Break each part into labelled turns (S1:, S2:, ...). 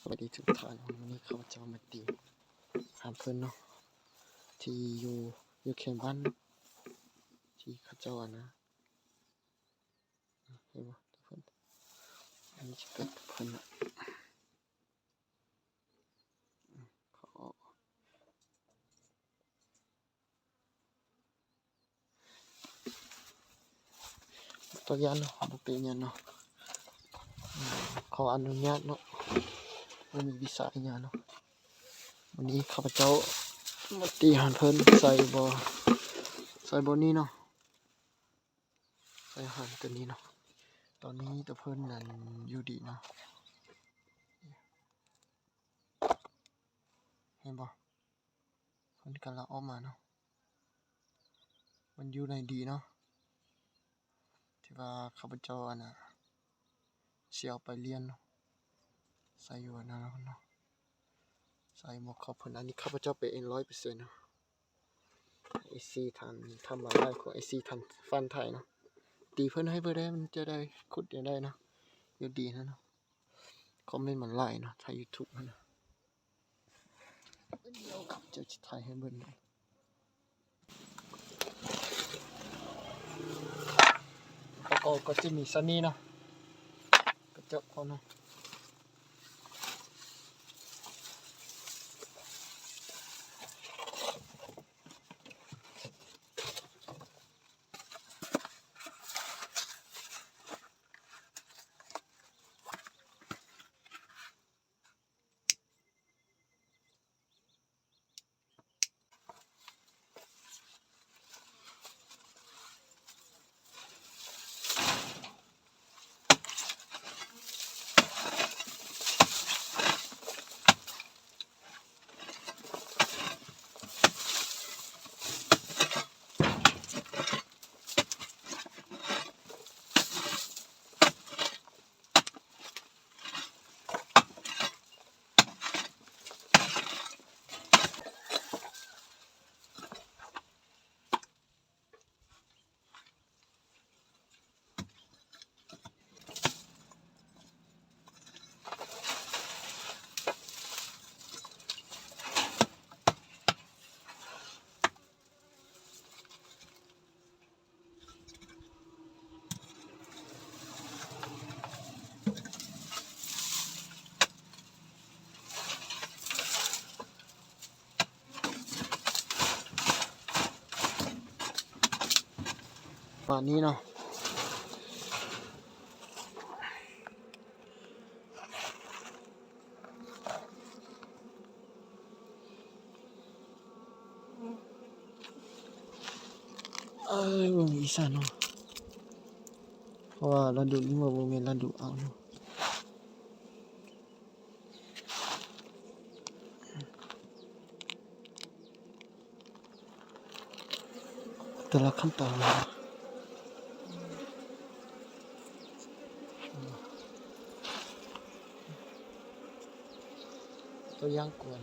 S1: สวัสดีทุกท่านวันนี้เขาจะมาตีหาเพื่อนเนาะที่อยู่เขตบ้านที่เขาเจ้านะเห็นไหมทุกคนอันนี้จะเป็นเพื่อนเขาตัวยันเนาะบุเป็นยันเนาะขออนุญาตเนาะไม่มีวีซ่าอย่างเนาะวันนี้ข้าพเจ้ามาตีหาเพื่อนใส่บนี้เนาะใส่หันตัวนี้เนาะตอนนี้ตัวเพื่อนนั้นอยู่ดีเนาะเห็นบ่เพื่อนกำลังออกมาเนาะมันอยู่ในดีเนาะที่ว่าข้าพเจ้านะเสียไปเรียนเนาะใส่อยู่นะเนาะใส่หมวกขอบผลอันนี้ข้าพเจ้าไปเอง100%เนาะไอซีทันทำมาได้ของไอซีทันฟันไทยเนาะตีเพื่อนให้เพื่อนได้มันจะได้ขุดได้เนาะอยู่ดีนะเนาะคอมเมนต์มันไล่เนาะไทยยูทูบนะเดี๋ยวกับเจ้าจิตไทยให้เพื่อนดูก็จะมีซันนี่เนาะกระจกเขาเนาะป่านนี้เนาะวงอีสานเนาะเพราะว่าเราดูนี่มันเป็นเราดูเอาเนาะแต่ละขั้นตอนนะตัวย่างกวน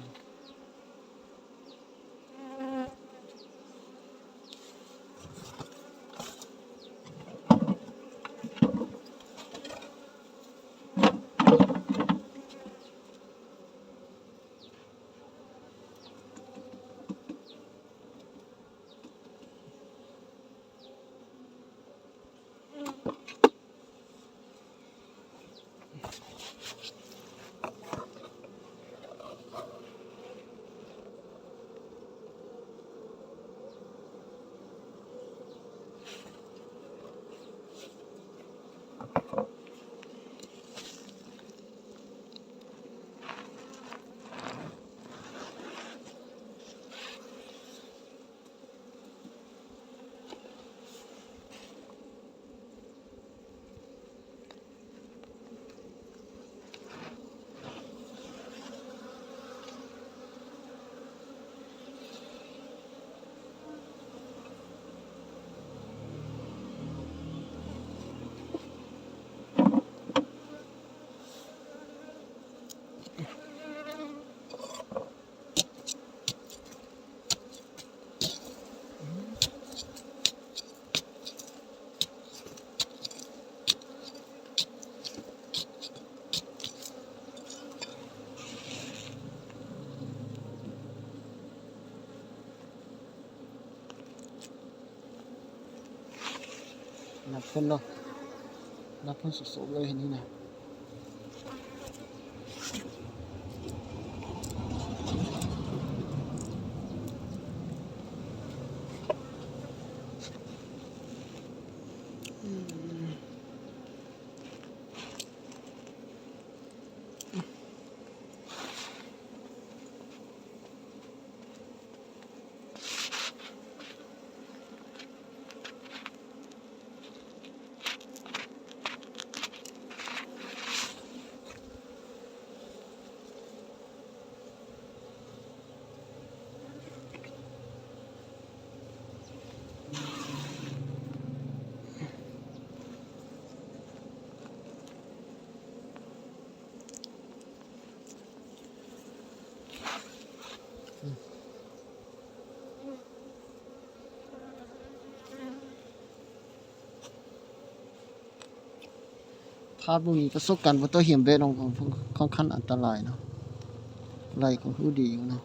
S1: นับเพิ่นเนาะนับเพิ่นสดๆเลยนี่นะถ้าบ่มีประสบการณ์บ่ต้องเหี่ยมเบ็ดของค่อนข้างอันตรายเนาะไหลก็คือดีอยู่เนาะ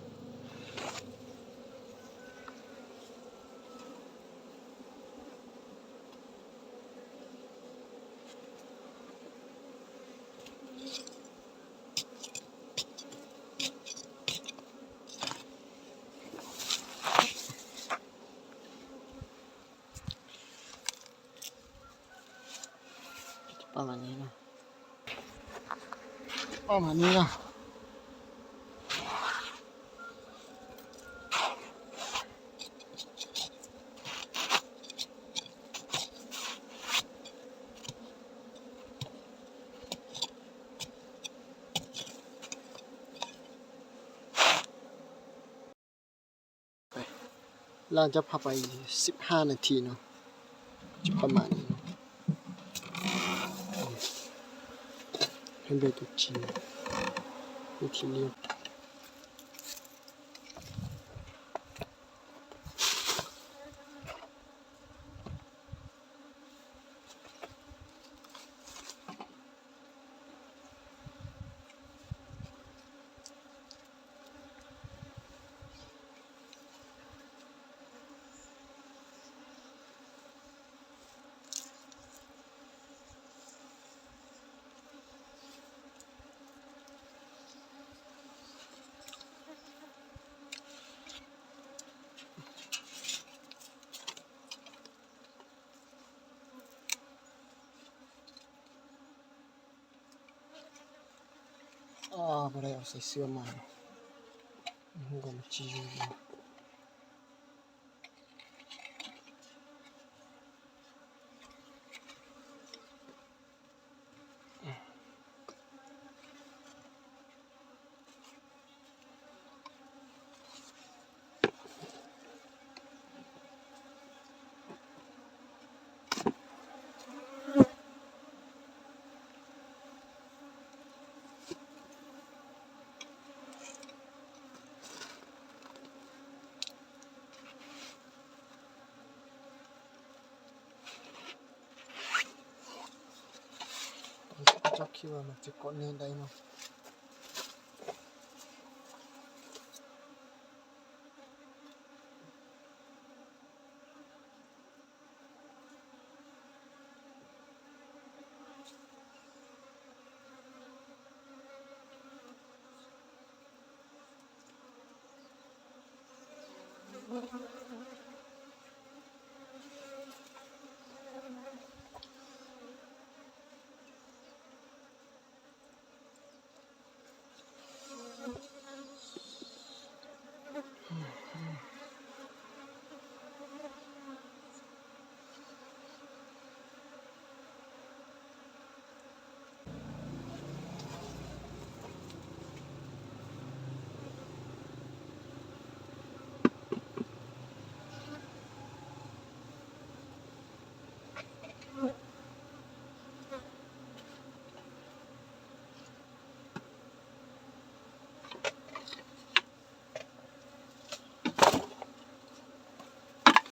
S1: ประมาณนี้เนาะประมาณนี้เนาะเราจะพาไป15นาทีเนาะจะประมาณนี้เนาะให้เบ็ดทุกชิ้นวิธีเลี้ยงบ่ได้เอาใส่เสื้อมามันก็มันจิอยู่เจ้าคิดว่ามันจะกดเนินได้เนาะ